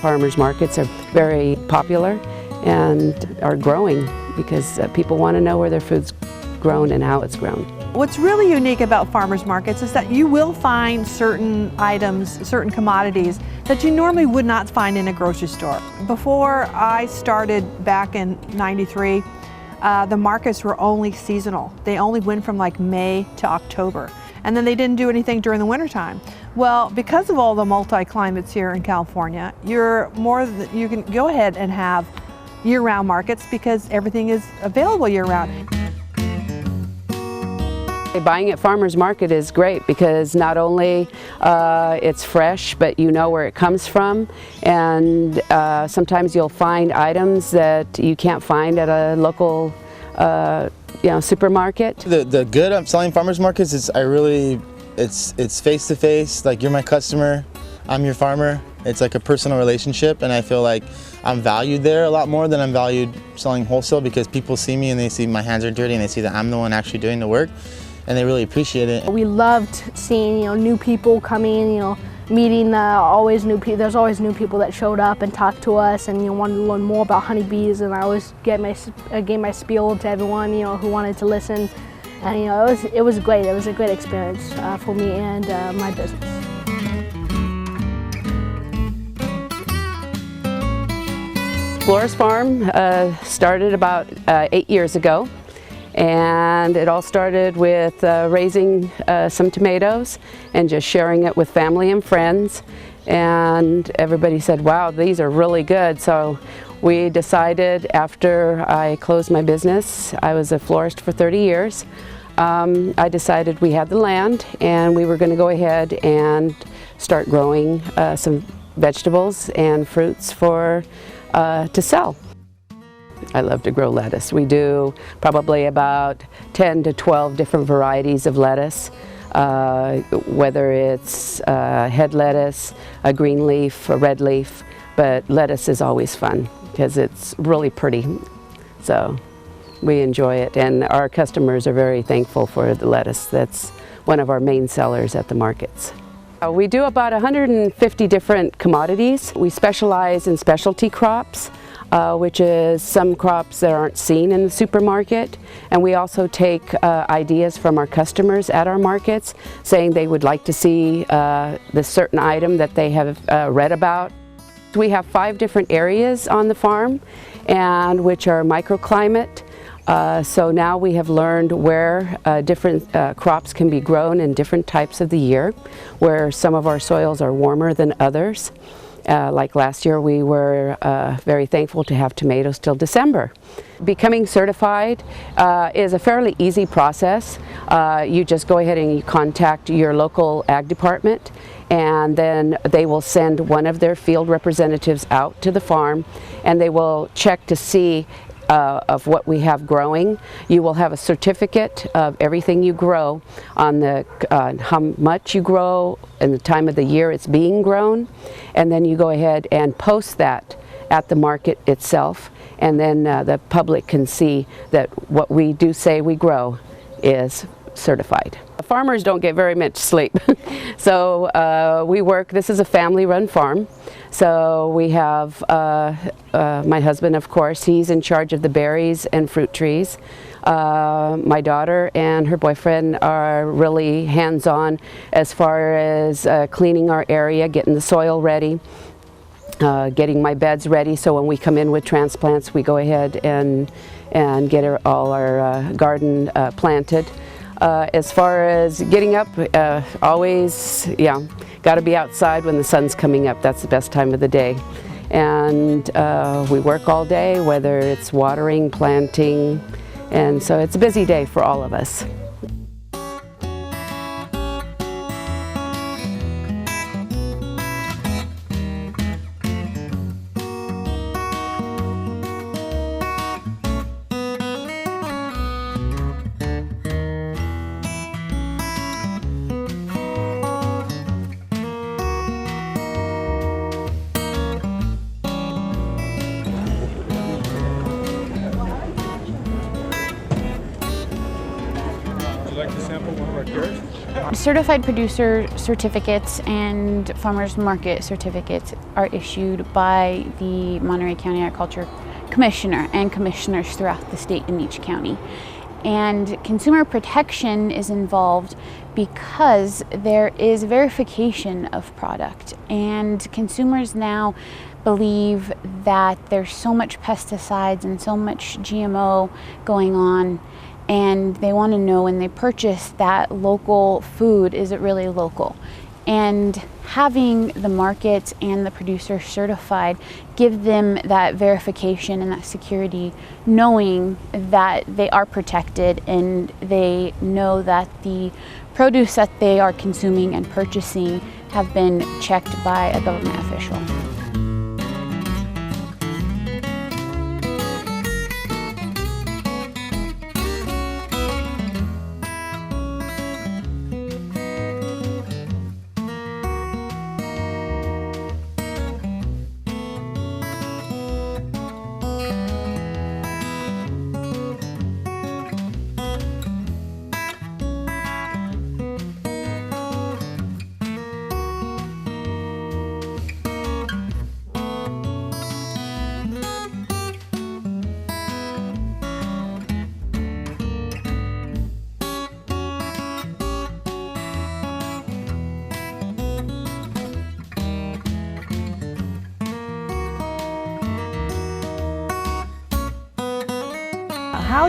farmers markets are very popular and are growing because people want to know where their food's grown and how it's grown. What's really unique about farmers markets is that you will find certain items, certain commodities that you normally would not find in a grocery store. Before I started back in '93, the markets were only seasonal. They only went from like May to October. And then they didn't do anything during the wintertime. Well, because of all the multi-climates here in California, you can go ahead and have year-round markets because everything is available year-round. Buying at farmers market is great because not only it's fresh, but you know where it comes from, and sometimes you'll find items that you can't find at a local supermarket. The good of selling farmers markets is it's face to face. Like, you're my customer, I'm your farmer. It's like a personal relationship, and I feel like I'm valued there a lot more than I'm valued selling wholesale, because people see me and they see my hands are dirty and they see that I'm the one actually doing the work, and they really appreciate it. We loved seeing new people coming, meeting always new people. There's always new people that showed up and talked to us and wanted to learn more about honeybees, and I always gave my spiel to everyone who wanted to listen, and it was great. It was a great experience for me and my business. Flores Farm started about 8 years ago, and it all started with raising some tomatoes and just sharing it with family and friends, and everybody said, wow, these are really good. So we decided, after I closed my business, I was a florist for 30 years, I decided we had the land and we were going to go ahead and start growing some vegetables and fruits to sell. I love to grow lettuce. We do probably about 10 to 12 different varieties of lettuce, whether it's head lettuce, a green leaf, a red leaf, but lettuce is always fun because it's really pretty. So we enjoy it, and our customers are very thankful for the lettuce. That's one of our main sellers at the markets. We do about 150 different commodities. We specialize in specialty crops, which is some crops that aren't seen in the supermarket, and we also take ideas from our customers at our markets, saying they would like to see this certain item that they have read about. We have 5 different areas on the farm, and which are microclimate. So now we have learned where different crops can be grown in different types of the year, where some of our soils are warmer than others. Like last year, we were very thankful to have tomatoes till December. Becoming certified is a fairly easy process. You just go ahead and you contact your local ag department, and then they will send one of their field representatives out to the farm, and they will check to see of what we have growing. You will have a certificate of everything you grow, on the how much you grow and the time of the year it's being grown, and then you go ahead and post that at the market itself, and then the public can see that what we do say we grow is certified. Farmers don't get very much sleep, so this is a family-run farm. So we have my husband, of course, he's in charge of the berries and fruit trees. My daughter and her boyfriend are really hands-on as far as cleaning our area, getting the soil ready, getting my beds ready, so when we come in with transplants, we go ahead and get all our garden planted. As far as getting up, always, got to be outside when the sun's coming up. That's the best time of the day. And we work all day, whether it's watering, planting, and so it's a busy day for all of us. Certified producer certificates and farmers market certificates are issued by the Monterey County Agriculture Commissioner and commissioners throughout the state in each county. And consumer protection is involved because there is verification of product, and consumers now believe that there's so much pesticides and so much GMO going on, and they want to know when they purchase that local food, is it really local? And having the markets and the producer certified give them that verification and that security, knowing that they are protected and they know that the produce that they are consuming and purchasing have been checked by a government official.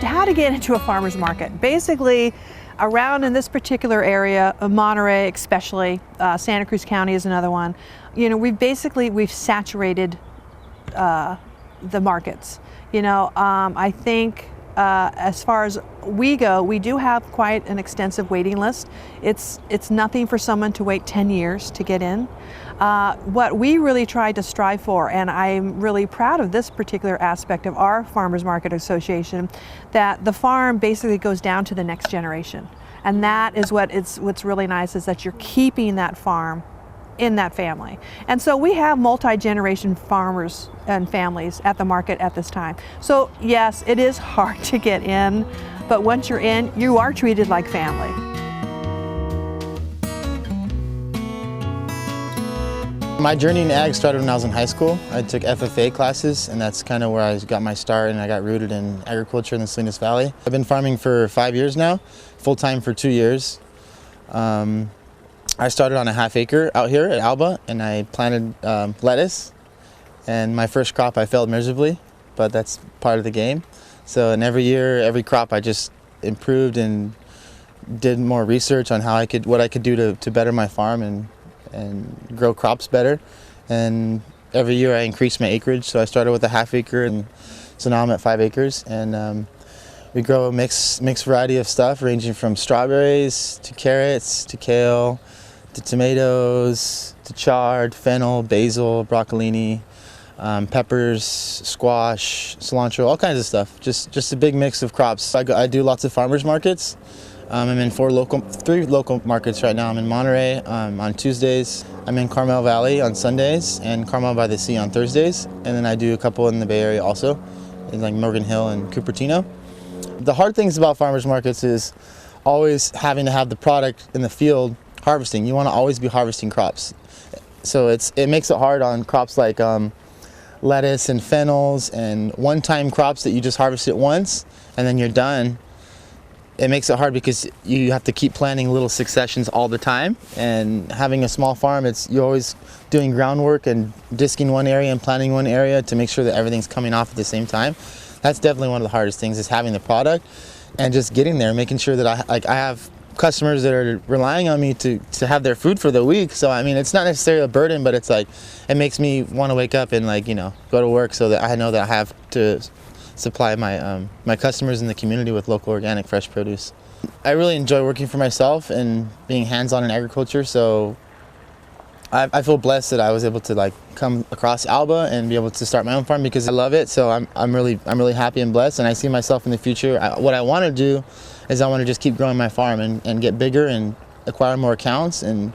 How to get into a farmer's market. Basically, around in this particular area of Monterey, especially Santa Cruz County is another one. You know, we've saturated the markets. You know, I think as far as we go, we do have quite an extensive waiting list. It's nothing for someone to wait 10 years to get in. What we really try to strive for, and I'm really proud of this particular aspect of our Farmers Market Association, that the farm basically goes down to the next generation. And that is what's really nice, is that you're keeping that farm in that family. And so we have multi-generation farmers and families at the market at this time. So yes, it is hard to get in, but once you're in, you are treated like family. My journey in ag started when I was in high school. I took FFA classes, and that's kind of where I got my start, and I got rooted in agriculture in the Salinas Valley. I've been farming for 5 years now, full-time for 2 years. I started on a half acre out here at Alba, and I planted lettuce, and my first crop I failed miserably, but that's part of the game. So, and every year, every crop I just improved and did more research on what I could do to better my farm and grow crops better. And every year I increased my acreage. So I started with a half acre, and so now I'm at 5 acres. And we grow a mixed variety of stuff, ranging from strawberries to carrots to kale to tomatoes to chard, fennel, basil, broccolini, peppers, squash, cilantro, all kinds of stuff. Just a big mix of crops. I do lots of farmers markets. I'm in 3 local markets right now. I'm in Monterey on Tuesdays. I'm in Carmel Valley on Sundays, and Carmel by the Sea on Thursdays. And then I do a couple in the Bay Area also, in like Morgan Hill and Cupertino. The hard things about farmers markets is always having to have the product in the field harvesting. You want to always be harvesting crops. So it makes it hard on crops like lettuce and fennels and one-time crops that you just harvest it once and then you're done. It makes it hard because you have to keep planting little successions all the time, and having a small farm, you're always doing groundwork and disking one area and planting one area to make sure that everything's coming off at the same time. That's definitely one of the hardest things, is having the product and just getting there, making sure that I have customers that are relying on me to have their food for the week. So I mean, it's not necessarily a burden, but it's like it makes me want to wake up and go to work so that I know that I have to supply my customers in the community with local organic fresh produce. I really enjoy working for myself and being hands-on in agriculture, so I feel blessed that I was able to come across Alba and be able to start my own farm because I love it. So I'm really happy and blessed, and I see myself in the future. What I want to do is I want to just keep growing my farm and get bigger and acquire more accounts and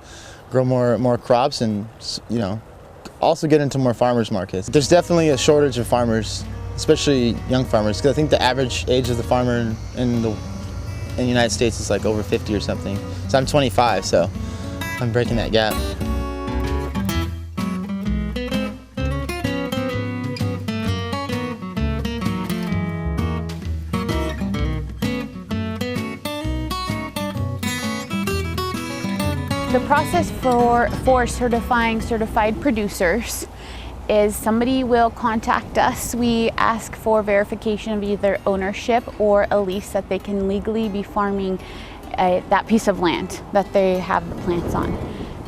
grow more crops, and also get into more farmers markets. There's definitely a shortage of farmers, especially young farmers, because I think the average age of the farmer in in the United States is like over 50 or something. So I'm 25, so I'm breaking that gap. The process for certifying certified producers is somebody will contact us. We ask for verification of either ownership or a lease that they can legally be farming that piece of land that they have the plants on.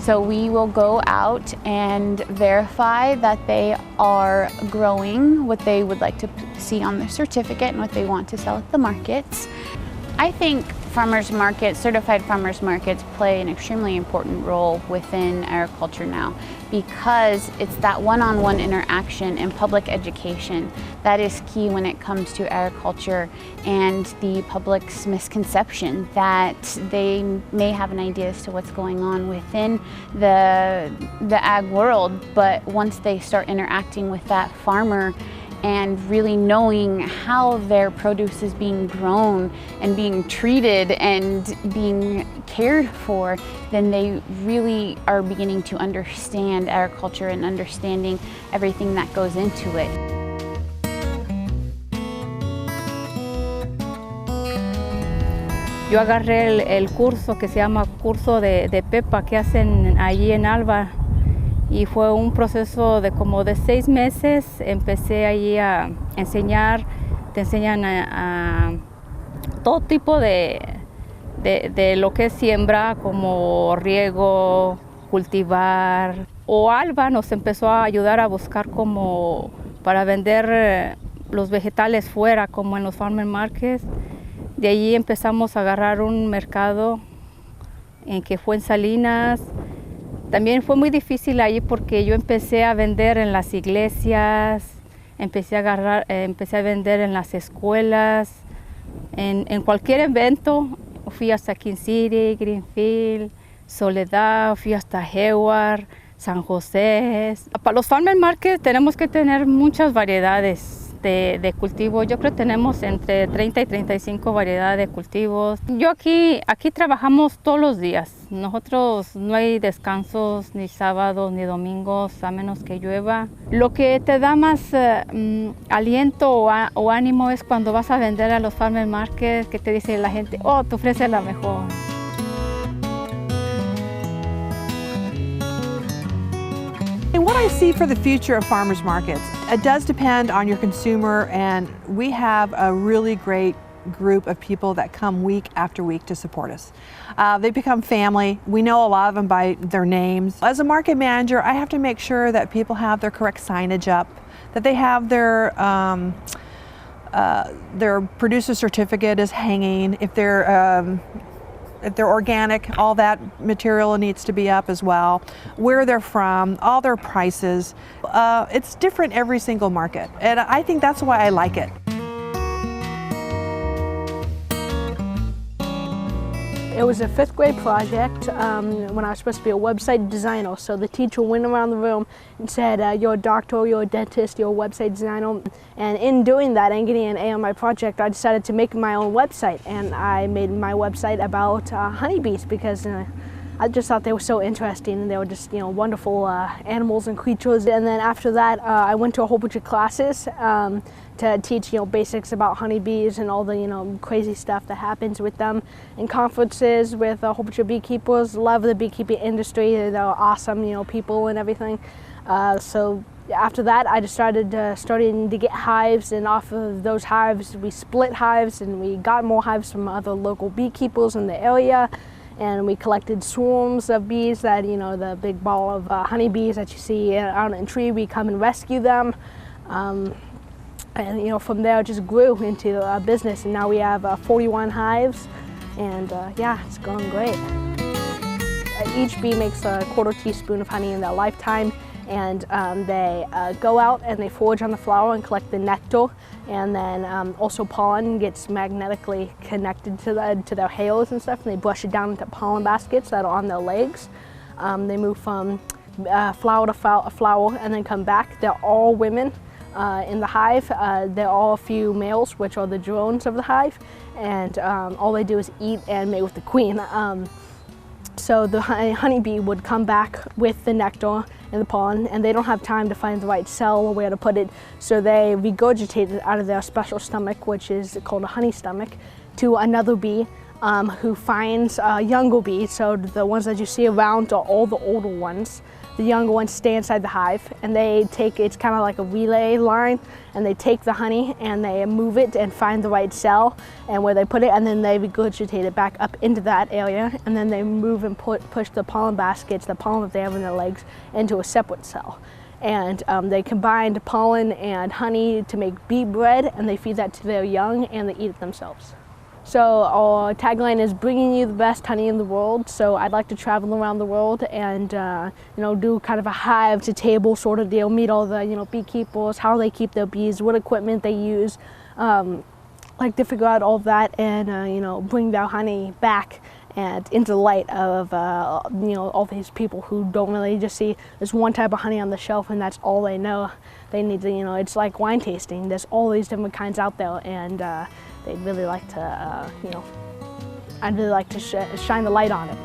So we will go out and verify that they are growing what they would like to see on their certificate and what they want to sell at the markets. I think farmers markets, certified farmers markets, play an extremely important role within agriculture now, because it's that one-on-one interaction and public education that is key when it comes to agriculture, and the public's misconception that they may have an idea as to what's going on within the ag world, but once they start interacting with that farmer and really knowing how their produce is being grown and being treated and being cared for, then they really are beginning to understand agriculture and understanding everything that goes into it. Yo agarré el curso que se llama curso de Pepa que hacen allí en Alba. Y fue un proceso de como de 6 meses. Empecé allí a enseñar, te enseñan a todo tipo de lo que es siembra, como riego, cultivar. O Alba nos empezó a ayudar a buscar como para vender los vegetales fuera, como en los farmer markets. De allí empezamos a agarrar un mercado en que fue en Salinas. También fue muy difícil ahí porque yo empecé a vender en las iglesias, empecé a vender en las escuelas, en cualquier evento. Fui hasta King City, Greenfield, Soledad, fui hasta Hayward, San José. Para los farmer markets tenemos que tener muchas variedades de cultivo. Yo creo que tenemos entre 30 y 35 variedades de cultivos. Yo aquí trabajamos todos los días. Nosotros no hay descansos ni sábados ni domingos a menos que llueva. Lo que te da más aliento o ánimo es cuando vas a vender a los farmer markets, que te dice la gente, oh, te ofrece la mejor. And what I see for the future of farmers markets, it does depend on your consumer, and we have a really great group of people that come week after week to support us. They become family. We know a lot of them by their names. As a market manager, I have to make sure that people have their correct signage up, that they have their producer certificate is hanging. If they're organic, all that material needs to be up as well. Where they're from, all their prices. It's different every single market, and I think that's why I like it. It was a 5th grade project when I was supposed to be a website designer. So the teacher went around the room and said, you're a doctor, you're a dentist, you're a website designer. And in doing that and getting an A on my project, I decided to make my own website. And I made my website about honeybees because I just thought they were so interesting, and they were just, wonderful animals and creatures. And then after that, I went to a whole bunch of classes to teach, basics about honeybees and all the, crazy stuff that happens with them, and conferences with a whole bunch of beekeepers. Love the beekeeping industry. They're awesome, people and everything. So after that, I just starting to get hives, and off of those hives, we split hives, and we got more hives from other local beekeepers in the area. And we collected swarms of bees that, the big ball of honeybees that you see out in a tree, we come and rescue them. And from there it just grew into a business, and now we have 41 hives, and yeah, it's going great. Each bee makes a 1/4 teaspoon of honey in their lifetime, and they go out and they forage on the flower and collect the nectar, and then also pollen gets magnetically connected to their hales and stuff, and they brush it down into pollen baskets that are on their legs. They move from flower to flower and then come back. They're all women. in the hive. There are a few males, which are the drones of the hive, and all they do is eat and mate with the queen. So the honeybee would come back with the nectar and the pollen, and they don't have time to find the right cell or where to put it, so they regurgitate it out of their special stomach, which is called a honey stomach, to another bee who finds younger bees. So the ones that you see around are all the older ones. The younger ones stay inside the hive, and they take, it's kind of like a relay line, and they take the honey and they move it and find the right cell and where they put it, and then they regurgitate it back up into that area, and then they move and push the pollen baskets, the pollen that they have in their legs, into a separate cell. And they combine pollen and honey to make bee bread, and they feed that to their young, and they eat it themselves. So our tagline is bringing you the best honey in the world. So I'd like to travel around the world and do kind of a hive to table sort of deal, meet all the beekeepers, how they keep their bees, what equipment they use, like to figure out all of that, and bring their honey back and into the light of all these people who don't really just see there's one type of honey on the shelf and that's all they know. They need to, it's like wine tasting. There's all these different kinds out there, and they'd really like to, I'd really like to shine the light on it.